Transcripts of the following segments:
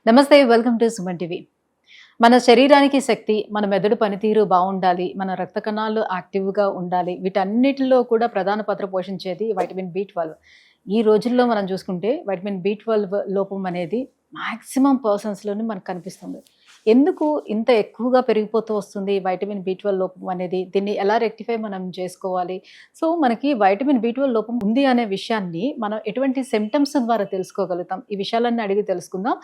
నమస్తే, welcome to Suman TV. మన శరీరానికి శక్తి, మన మెదడు పనితీరు బాగుండాలి, మన రక్త కణాలు యాక్టివ్గా ఉండాలి. వీటన్నిటిలో కూడా ప్రధాన పాత్ర పోషించేది వైటమిన్ బి 12. ఈ రోజుల్లో మనం చూసుకుంటే వైటమిన్ బి 12 లోపం అనేది మ్యాక్సిమం పర్సన్స్లోనే మనకు కనిపిస్తుంది. ఎందుకు ఇంత ఎక్కువగా పెరిగిపోతూ వస్తుంది వైటమిన్ బి 12 లోపం అనేది? దీన్ని ఎలా రెక్టిఫై మనం చేసుకోవాలి? సో మనకి వైటమిన్ బి 12 లోపం ఉంది అనే విషయాన్ని మనం ఎటువంటి సిమ్టమ్స్ ద్వారా తెలుసుకోగలుగుతాం? ఈ విషయాలన్నీ అడిగి తెలుసుకుందాం.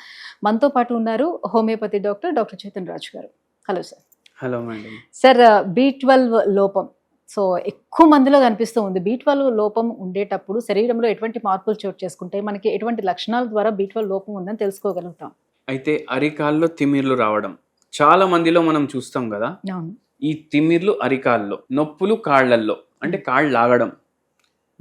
మనతో పాటు ఉన్నారు హోమియోపతి డాక్టర్ చేతన్ రాజు గారు. Hello sir. Hello madam. Sir, B 12 లోపం సో ఎక్కువ మందిలో కనిపిస్తూ ఉంది. బి 12 లోపం ఉండేటప్పుడు శరీరంలో ఎటువంటి మార్పులు చోటు చేసుకుంటే మనకి ఎటువంటి లక్షణాల ద్వారా బి 12 లోపం ఉందని తెలుసుకోగలుగుతాం? అయితే అరికాల్లో తిమ్మిర్లు రావడం చాలా మందిలో మనం చూస్తాం కదా. ఈ తిమ్మిర్లు అరికాల్లో, నొప్పులు కాళ్ళల్లో, అంటే కాళ్ళు లాగడం,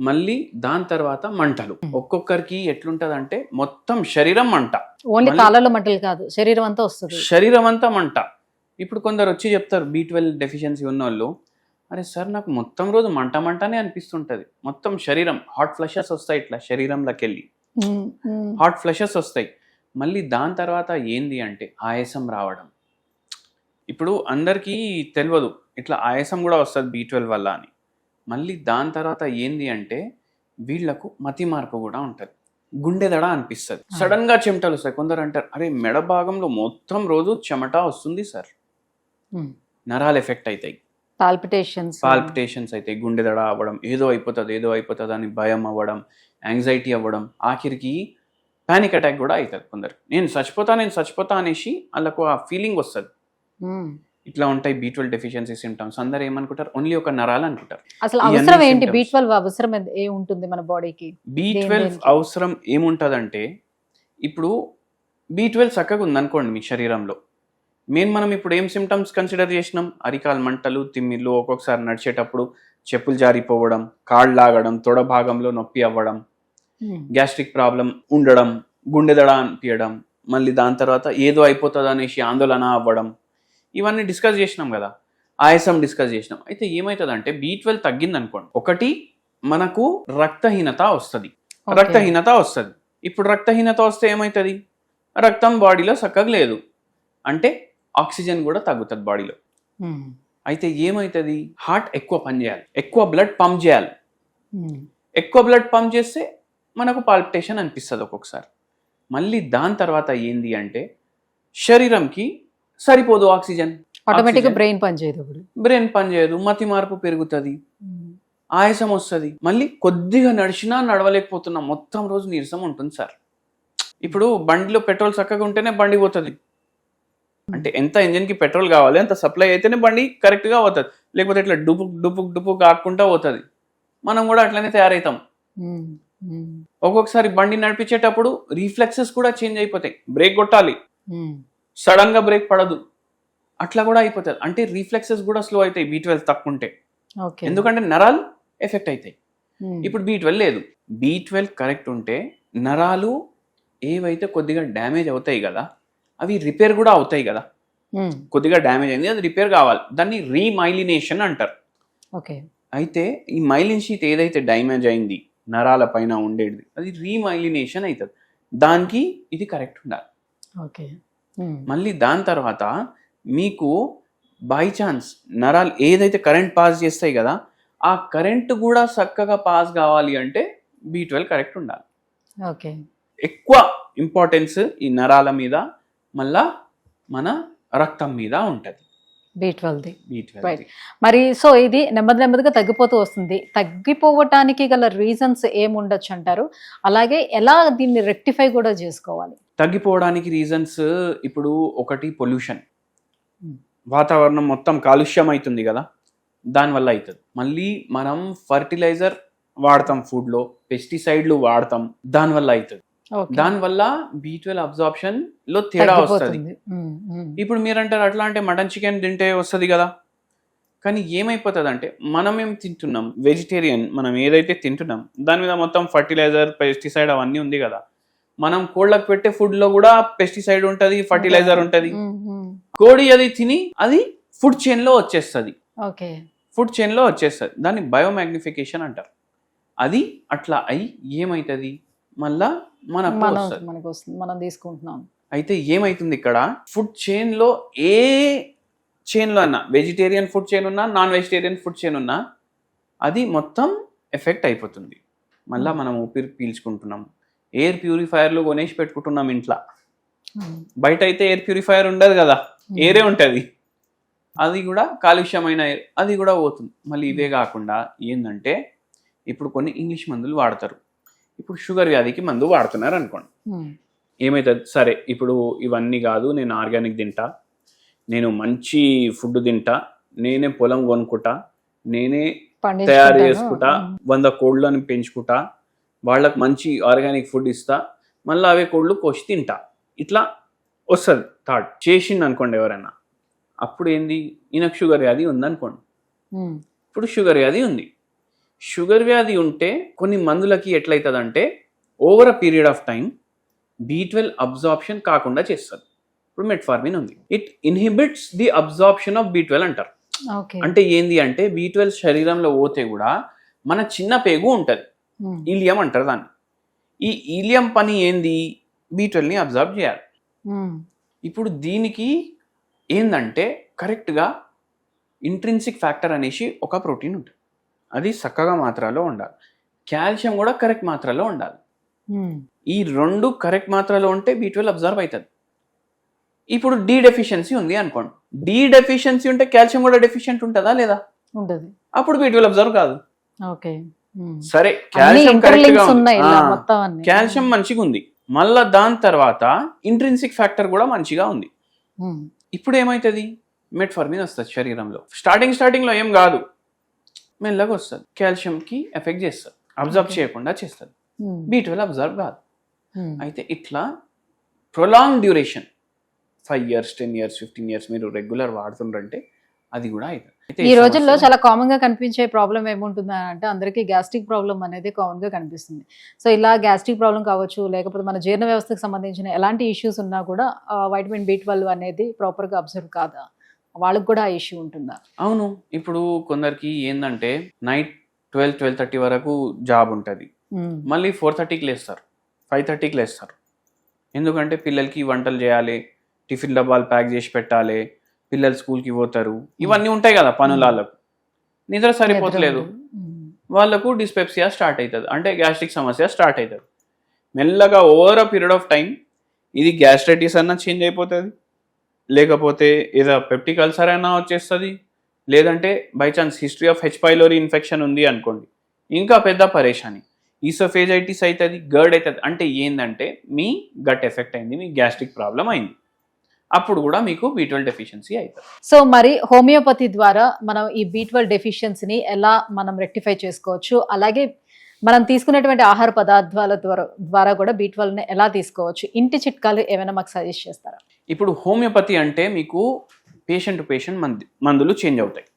మళ్ళీ దాని తర్వాత మంటలు. ఒక్కొక్కరికి ఎట్లుంటదంటే మొత్తం శరీరం మంట. ఓన్లీ కాళ్ళలో మంటలు కాదు, శరీరం అంతా వస్తుంది. శరీరం అంతా మంట. ఇప్పుడు కొందరు వచ్చి చెప్తారు బి 12 డెఫిషియన్సీ ఉన్న వాళ్ళు, అరే సార్ నాకు మొత్తం రోజు మంటనే అనిపిస్తుంటది, మొత్తం శరీరం హాట్ ఫ్లషెస్ వస్తాయి, ఇట్లా శరీరంలోకి వెళ్ళి హాట్ ఫ్లషెస్ వస్తాయి. మళ్ళీ దాని తర్వాత ఏంది అంటే ఆయాసం రావడం. ఇప్పుడు అందరికీ తెలియదు ఇట్లా ఆయాసం కూడా వస్తుంది బి 12 వల్ల అని. మళ్ళీ దాని తర్వాత ఏంది అంటే వీళ్లకు మతి మార్పు కూడా ఉంటుంది, గుండె దడ అనిపిస్తుంది, సడన్ గా చెమటలు వస్తాయి. కొందరు అంటారు అరే మెడ భాగంలో మొత్తం రోజు చెమట వస్తుంది సార్, నరాలు ఎఫెక్ట్ అవుతాయి, పాల్పిటేషన్స్ అవుతాయి, గుండె దడ అవ్వడం, ఏదో అయిపోతుంది అని భయం అవ్వడం, యాంగ్జైటీ అవ్వడం, ఆఖరికి పానిక్ అటాక్ కూడా అవుతుంది. కొందరు నేను చచ్చిపోతా అనేసి వాళ్ళకు ఆ ఫీలింగ్ వస్తుంది. ఇట్లా ఉంటాయి బి 12 డెఫిషియన్సీ సిమ్టమ్స్. అందరు ఏమనుకుంటారు, ఓన్లీ ఒక నరాలు అనుకుంటారు. అసలు అవసరం ఏంటి? బి 12 అవసరం ఏముంటుంది మన బాడీకి? బి 12 అవసరం ఏముంటుందంటే, ఇప్పుడు బి 12 చక్కగా ఉందనుకోండి మీ శరీరంలో, మనం ఇప్పుడు ఏం సిమ్టమ్స్ కన్సిడర్ చేసినాం? అరికాలు మంటలు, తిమ్మిర్లు, ఒక్కొక్కసారి నడిచేటప్పుడు చెప్పులు జారిపోవడం, కాళ్ళు లాగడం, తొడ భాగంలో నొప్పి అవ్వడం, గ్యాస్ట్రిక్ ప్రాబ్లం ఉండడం, గుండె దడ అనిపించడం, మళ్ళీ దాని తర్వాత ఏదో అయిపోతుంది అనేసి ఆందోళన అవ్వడం, ఇవన్నీ డిస్కస్ చేసినాం కదా. ఆయాసం డిస్కస్ చేసినాం. అయితే ఏమవుతుందంటే బి 12 తగ్గింది అనుకోండి, ఒకటి మనకు రక్తహీనత వస్తుంది. ఇప్పుడు రక్తహీనత వస్తే ఏమవుతుంది? రక్తం బాడీలో చక్కగా లేదు అంటే ఆక్సిజన్ కూడా తగ్గుతుంది బాడీలో. అయితే ఏమవుతుంది? హార్ట్ ఎక్కువ పని చేయాలి, ఎక్కువ బ్లడ్ పంప్ చేయాలి. ఎక్కువ బ్లడ్ పంప్ చేస్తే మనకు పాల్పిటేషన్ అనిపిస్తుంది ఒక్కొక్కసారి. మళ్ళీ దాని తర్వాత ఏంది అంటే శరీరంకి సరిపోదు ఆక్సిజన్, ఆటోమేటిక్గా బ్రెయిన్ పనిచేయదు, మతి మార్పు పెరుగుతుంది, ఆయాసం వస్తుంది. మళ్ళీ కొద్దిగా నడిచినా నడవలేకపోతున్నా, మొత్తం రోజు నీరసం ఉంటుంది సార్. ఇప్పుడు బండిలో పెట్రోల్ చక్కగా ఉంటేనే బండి పోతుంది. అంటే ఎంత ఇంజిన్కి పెట్రోల్ కావాలి అంత సప్లై అయితేనే బండి కరెక్ట్గా పోతుంది, లేకపోతే ఇట్లా డుపుక్ కాకుండా పోతుంది. మనం కూడా అట్లనే తయారవుతాం. ఒక్కొక్కసారి బండి నడిపించేటప్పుడు రిఫ్లెక్సెస్ కూడా చేంజ్ అయిపోతాయి. బ్రేక్ కొట్టాలి, సడన్ గా బ్రేక్ పడదు, అట్లా కూడా అయిపోతుంది. అంటే రిఫ్లెక్సెస్ కూడా స్లో అవుతాయి బి 12 తక్కువ ఉంటే, ఎందుకంటే నరాలు ఎఫెక్ట్ అవుతాయి. ఇప్పుడు బి 12 లేదు. బి 12 కరెక్ట్ ఉంటే నరాలు ఏవైతే కొద్దిగా డ్యామేజ్ అవుతాయి కదా, అవి రిపేర్ కూడా అవుతాయి కదా. కొద్దిగా డ్యామేజ్ అయింది, అది రిపేర్ కావాలి, దాన్ని రీమైలినేషన్ అంటారు. అయితే ఈ మైలిన్ షీట్ ఏదైతే డ్యామేజ్ అయింది నరాల పైన ఉండేది, అది రీమైలినేషన్ అవుతుంది. దానికి ఇది కరెక్ట్ ఉండాలి. మళ్ళీ దాని తర్వాత మీకు బై ఛాన్స్ నరాలు ఏదైతే కరెంట్ పాస్ చేస్తాయి కదా, ఆ కరెంట్ కూడా చక్కగా పాస్ కావాలి అంటే బి 12 కరెక్ట్ ఉండాలి. ఎక్కువ ఇంపార్టెన్స్ ఈ నరాల మీద, మళ్ళా మన రక్తం మీద ఉంటుంది బి 12. మరి సో ఇది నెమ్మదిగా తగ్గిపోతూ వస్తుంది. తగ్గిపోవటానికి గల రీజన్స్ ఏముండొచ్చు అంటారు? అలాగే ఎలా దీన్ని రెక్టిఫై కూడా చేసుకోవాలి? తగ్గిపోవడానికి రీజన్స్ ఇప్పుడు ఒకటి పొల్యూషన్, వాతావరణం మొత్తం కాలుష్యం అవుతుంది కదా, దానివల్ల అవుతుంది. మళ్ళీ మనం ఫర్టిలైజర్ వాడతాం, ఫుడ్లో పెస్టిసైడ్లు వాడతాం, దానివల్ల అవుతుంది. దానివల్ల బి 12 అబ్జార్ప్షన్ లో తేడా వస్తుంది. ఇప్పుడు మీరంటారు అట్లా అంటే మటన్ చికెన్ తింటే వస్తుంది కదా, కానీ ఏమైపోతుంది అంటే మనం ఏం తింటున్నాం, వెజిటేరియన్ మనం ఏదైతే తింటున్నాం దాని మీద మొత్తం ఫర్టిలైజర్, పెస్టిసైడ్ అవన్నీ ఉంది కదా. మనం కోళ్ళకు పెట్టే ఫుడ్ లో కూడా పెస్టిసైడ్ ఉంటుంది, ఫర్టిలైజర్ ఉంటుంది. కోడి అది తిని అది ఫుడ్ చైన్ లో వచ్చేస్తుంది, దాన్ని బయోమాగ్నిఫికేషన్ అంటారు. అది అట్లా అయి ఏమవుతుంది, మళ్ళా మనకు మనం తీసుకుంటున్నాం. అయితే ఏమైతుంది ఇక్కడ ఫుడ్ చైన్లో ఏ చైన్లో అన్నా వెజిటేరియన్ ఫుడ్ చైన్ ఉన్నా నాన్ వెజిటేరియన్ ఫుడ్ చైన్ ఉన్నా అది మొత్తం ఎఫెక్ట్ అయిపోతుంది. మళ్ళీ మనం ఊపిరి పీల్చుకుంటున్నాం, ఎయిర్ ప్యూరిఫైయర్లు కొనేసి పెట్టుకుంటున్నాం ఇంట్లో. బయట అయితే ఎయిర్ ప్యూరిఫైయర్ ఉండదు కదా, ఎయిరే ఉంటుంది, అది కూడా కాలుష్యమైన ఎయిర్, అది కూడా పోతుంది. మళ్ళీ ఇవే కాకుండా ఏంటంటే ఇప్పుడు కొన్ని ఇంగ్లీష్ మందులు వాడతారు. ఇప్పుడు షుగర్ వ్యాధికి మందు వాడుతున్నారు అనుకోండి, ఏమవుతుంది, సరే ఇప్పుడు ఇవన్నీ కాదు, నేను ఆర్గానిక్ తింటా, నేను మంచి ఫుడ్ తింటా, నేనే పొలం కొనుక్కుంటా, నేనే తయారు చేసుకుంటా, 100 కోళ్ళని పెంచుకుంటా, వాళ్ళకి మంచి ఆర్గానిక్ ఫుడ్ ఇస్తా, మళ్ళీ అవే కోళ్ళు కోసి తింటా, ఇట్లా వస్తుంది థాట్. చేసిండు అనుకోండి ఎవరైనా, అప్పుడు ఏంది, ఈయనకు షుగర్ వ్యాధి ఉందనుకోండి. ఇప్పుడు షుగర్ వ్యాధి ఉంది, షుగర్ వ్యాధి ఉంటే కొన్ని మందులకి ఎట్లయితుందంటే over a period of time B12 absorption కాకుండా చేస్తుంది. ఇప్పుడు మెట్ఫార్మిన్ ఉంది, it inhibits the absorption of B12 అంటారు. అంటే ఏంది అంటే B12 శరీరంలో పోతే కూడా మన చిన్న పేగు ఉంటుంది, ఈలియం అంటారు దాన్ని. ఈ ఈలియం పని ఏంది, B12ని అబ్జర్వ్ చేయాలి. ఇప్పుడు దీనికి ఏందంటే కరెక్ట్గా ఇంట్రిన్సిక్ ఫ్యాక్టర్ అనేసి ఒక ప్రోటీన్ ఉంటుంది, అది చక్కగా మాత్రలో ఉండాలి. కాల్షియం కూడా కరెక్ట్ మాత్రలో ఉండాలి. ఈ రెండు కరెక్ట్ మాత్రలో ఉంటే B12 అబ్జర్వ్ అవుతుంది. ఇప్పుడు డి డెఫిషియన్సీ ఉంది అనుకోండి, డి డెఫిషియన్సీ ఉంటే కాల్షియం కూడా డెఫిషియెంట్ ఉంటుందా లేదా, ఉంటుంది, అప్పుడు B12 అబ్జర్వ్ కాదు. సరే కాల్షియం కరెక్ట్ గా ఉంది, కాల్షియం మంచిగా ఉంది, మళ్ళా దాని తర్వాత ఇంట్రిన్సిక్ ఫ్యాక్టర్ కూడా మంచిగా ఉంది. ఇప్పుడు ఏమవుతుంది, మెట్ఫార్మిన్ వస్తుంది శరీరంలో. స్టార్టింగ్ లో ఏం కాదు, మెల్లగా వస్తుంది, కాల్షియంకి ఎఫెక్ట్ చేస్తుంది, అబ్జర్వ్ చేయకుండా చేస్తుంది, B12 అబ్జర్వ్ కాదు. అయితే ఇట్లా prolong duration 5 years 10 years 15 years మీరు రెగ్యులర్ వాడుతుండ్రంటే అది కూడా అవుతుంది. ఈ రోజుల్లో చాలా కామన్ గా కనిపించే ప్రాబ్లం ఏముంటుంది అంటే అందరికీ గ్యాస్ట్రిక్ ప్రాబ్లం అనేది కామన్ గా కనిపిస్తుంది. సో ఇలా గ్యాస్ట్రిక్ ప్రాబ్లం కావచ్చు, లేకపోతే మన జీర్ణ వ్యవస్థకు సంబంధించిన ఎలాంటి ఇష్యూస్ ఉన్నా కూడా వైటమిన్ B12 అనేది ప్రాపర్ గా అబ్జర్వ్ కాదా, వాళ్ళకి కూడా ఆ ఇష్యూ ఉంటుందా? అవును, ఇప్పుడు కొందరికి ఏంటంటే నైట్ 12-12:30 వరకు జాబ్ ఉంటుంది, మళ్ళీ 4:30కి లేస్తారు, 5:30కి లేస్తారు. ఎందుకంటే పిల్లలకి వంటలు చేయాలి, టిఫిన్ డబ్బాలు ప్యాక్ చేసి పెట్టాలి, పిల్లలు స్కూల్కి పోతారు, ఇవన్నీ ఉంటాయి కదా పనులకు, నిద్ర సరిపోతలేదు, వాళ్ళకు డిస్పెప్సియా స్టార్ట్ అవుతుంది, అంటే గ్యాస్ట్రిక్ సమస్య స్టార్ట్ అవుతుంది. మెల్లగా over a period of time ఇది గ్యాస్ట్రైటిస్ అన్నా చేంజ్ అయిపోతుంది, లేకపోతే ఏదో పెప్టిక్ అల్సర్ అయినా వచ్చేస్తుంది, లేదంటే by chance history of H. pylori infection ఉంది అనుకోండి, ఇంకా పెద్ద పరేషాని, ఈసోఫేజైటిస్ అవుతుంది, గర్డ్ అవుతుంది. అంటే ఏంటంటే మీ గట్ ఎఫెక్ట్ అయింది, మీ గ్యాస్ట్రిక్ ప్రాబ్లం అయింది, అప్పుడు కూడా మీకు B12 డెఫిషియన్సీ అవుతుంది. సో మరి హోమియోపతి ద్వారా మనం ఈ B12 డెఫిషియన్సీని ఎలా మనం రెక్టిఫై చేసుకోవచ్చు, అలాగే మనం తీసుకునేటువంటి ఆహార పదార్థాల ద్వారా కూడా B12ని ఎలా తీసుకోవచ్చు, ఇంటి చిట్కాలు ఏమైనా మాకు సజెస్ట్ చేస్తారా? ఇప్పుడు హోమియోపతి అంటే మీకు పేషెంట్ టు పేషెంట్ మందులు చేంజ్ అవుతాయి.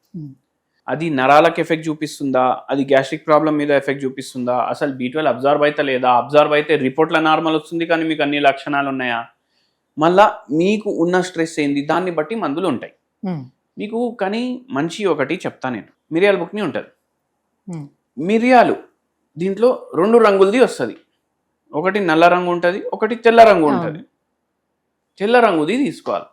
అది నరాలకు ఎఫెక్ట్ చూపిస్తుందా, అది గ్యాస్ట్రిక్ ప్రాబ్లం మీద ఎఫెక్ట్ చూపిస్తుందా, అసలు B12 అబ్జర్వ్ అయితే లేదా, అబ్జర్వ్ అయితే రిపోర్ట్ల నార్మల్ వస్తుంది కానీ మీకు అన్ని లక్షణాలు ఉన్నాయా, మళ్ళా మీకు ఉన్న స్ట్రెస్ ఏంది, దాన్ని బట్టి మందులు ఉంటాయి మీకు. కానీ మంచి ఒకటి చెప్తా నేను, మిరియాల బుక్ని ఉంటుంది, మిరియాలు దీంట్లో 2 రంగులది వస్తుంది, ఒకటి నల్ల రంగు ఉంటుంది, ఒకటి తెల్ల రంగు ఉంటుంది. తెల్ల రంగుది తీసుకోవాలి,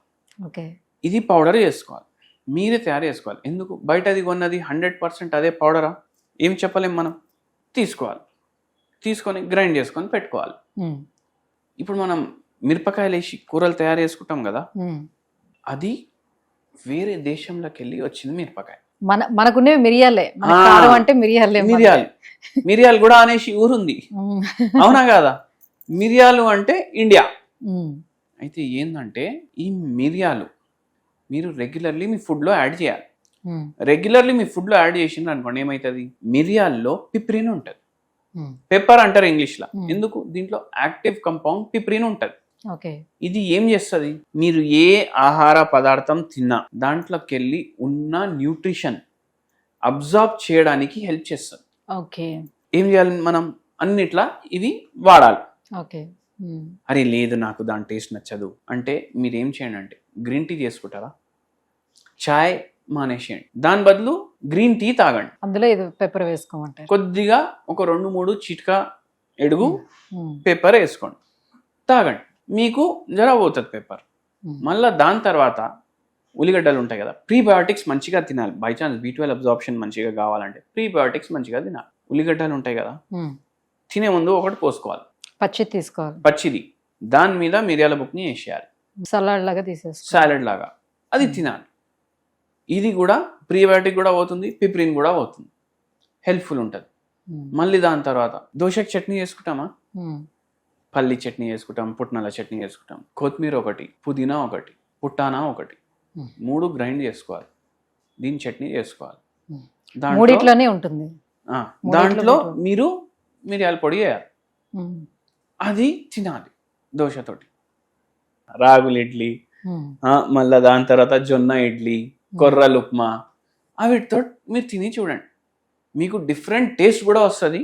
ఇది పౌడర్ చేసుకోవాలి, మీరే తయారు చేసుకోవాలి. ఎందుకు బయటది కొన్నది 100% అదే పౌడరా ఏం చెప్పలేం మనం, తీసుకోవాలి, తీసుకొని గ్రైండ్ చేసుకొని పెట్టుకోవాలి. ఇప్పుడు మనం మిరపకాయలు వేసి కూరలు తయారు చేసుకుంటాం కదా, అది వేరే దేశంలోకి వెళ్ళి వచ్చింది మిరపకాయ. మనకునే మిరియాలే, అంటే మిరియాలు కూడా అనేసి ఊరుంది, అవునా కదా, మిరియాలు అంటే ఇండియా. అయితే ఏంటంటే ఈ మిరియాలు మీరు రెగ్యులర్లీ మీ ఫుడ్లో యాడ్ చేయాలి. రెగ్యులర్లీ మీ ఫుడ్లో యాడ్ చేసిండ్రు అనుకోండి, ఏమవుతుంది, మిరియాల్లో పిప్రిన్ ఉంటుంది, పెప్పర్ అంటారు ఇంగ్లీష్లో. ఎందుకు, దీంట్లో యాక్టివ్ కంపౌండ్ పిప్రిన్ ఉంటుంది. ఇది ఏం చేస్తుంది, మీరు ఏ ఆహార పదార్థం తిన్నా దాంట్లోకి వెళ్ళి ఉన్న న్యూట్రిషన్ అబ్జార్బ్ చేయడానికి హెల్ప్ చేస్తుంది. ఏం చేయాలి, మనం అన్నిట్లా ఇది వాడాలి. అరే లేదు నాకు దాని టేస్ట్ నచ్చదు అంటే మీరు ఏం చేయండి అంటే గ్రీన్ టీ చేసుకుంటారా, చాయ్ మానేసేయండి, దాని బదులు గ్రీన్ టీ తాగండి, అందులో ఇది పెప్పర్ వేసుకోమంటారు, కొద్దిగా ఒక 2-3 చిట్కా ఎడుగు పెప్పర్ వేసుకోండి, తాగండి. మీకు జర పోతుంది పేపర్. మళ్ళీ దాని తర్వాత ఉల్లిగడ్డలు ఉంటాయి కదా, ప్రీబయోటిక్స్ మంచిగా తినాలి. బై ఛాన్స్ B12 అబ్జార్ప్షన్ మంచిగా కావాలంటే ప్రీబయోటిక్స్ మంచిగా తినాలి. ఉల్లిగడ్డలు ఉంటాయి కదా, తినే ముందు ఒకటి పోసుకోవాలి, పచ్చి తీసుకోవాలి, పచ్చిది. దాని మీద మిరియాల బుక్ని వేసేయాలి, సలాడ్ లాగా తీసేసుకోవాలి, సాలెడ్ లాగా. అది తినాలి. ఇది కూడా ప్రీబయోటిక్ కూడా అవుతుంది, పిప్రిన్ కూడా అవుతుంది, హెల్ప్ఫుల్ ఉంటుంది. మళ్ళీ దాని తర్వాత దోశకి చట్నీ చేసుకుంటామా, పల్లి చట్నీ చేసుకుంటాం, పుట్నాల చట్నీ చేసుకుంటాం, కొత్తిమీర ఒకటి, పుదీనా ఒకటి, పుట్టానా ఒకటి, 3 గ్రైండ్ చేసుకోవాలి. దీని చట్నీ చేసుకోవాలి. మూడిట్లోనే ఉంటుంది. దాంట్లో మీరు మిరియాల పొడి వేయాలి, అది తినాలి దోశతోటి. రాగుల ఇడ్లీ, మళ్ళీ దాని తర్వాత జొన్న ఇడ్లీ, కొర్రలు ఉప్మా, అవిటితో మీరు తిని చూడండి. మీకు డిఫరెంట్ టేస్ట్ కూడా వస్తుంది.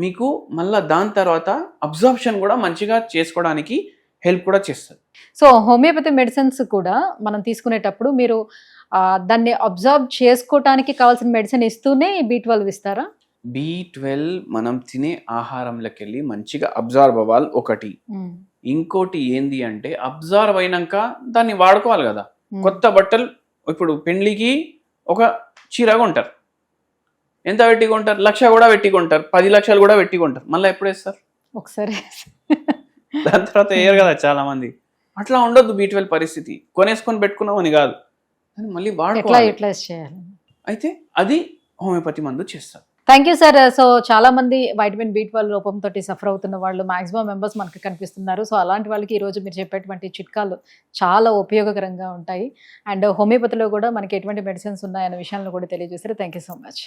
మీకు మళ్ళీ దాని తర్వాత అబ్జార్ప్షన్ కూడా మంచిగా చేసుకోవడానికి హెల్ప్ కూడా చేస్తుంది. సో హోమియోపతి మెడిసిన్స్ కూడా మనం తీసుకునేటప్పుడు మీరు దాన్ని అబ్జర్వ్ చేసుకోవటానికి కావాల్సిన మెడిసిన్ ఇస్తూనే B12 ఇస్తారా? B12 మనం తినే ఆహారంలోకి వెళ్ళి మంచిగా అబ్జార్బ్ అవ్వాలి ఒకటి. ఇంకోటి ఏంది అంటే అబ్జార్బ్ అయినాక దాన్ని వాడుకోవాలి కదా. కొత్త బట్టలు ఇప్పుడు పెళ్లికి ఒక చీర కొంటారు, ఎంత పెట్టి కొంటారు? 1,00,000 కూడా పెట్టి కొంటారు, 10 లక్షలు కూడా పెట్టి కొంటారు. మళ్ళీ ఎప్పుడు వేస్తారు? ఒకసారి. దాని తర్వాత వేయరు కదా చాలా మంది. అట్లా ఉండొద్దు B12 పరిస్థితి. కొనేసుకొని పెట్టుకున్నామని కాదు, మళ్ళీ వాడుకోవాలి. అయితే అది హోమియోపతి మందు చేస్తారు. Thank you sir. సో చాలా మంది వైటమిన్ B12 లోపంతో సఫర్ అవుతున్న వాళ్ళు మాక్సిమం మెంబర్స్ మనకి కనిపిస్తున్నారు. సో అలాంటి వాళ్ళకి ఈరోజు మీరు చెప్పేటువంటి చిట్కాలు చాలా ఉపయోగకరంగా ఉంటాయి. అండ్ హోమియోపతిలో కూడా మనకి ఎటువంటి మెడిసిన్స్ ఉన్నాయనే విషయాలను కూడా తెలియజేశారు. Thank you so much.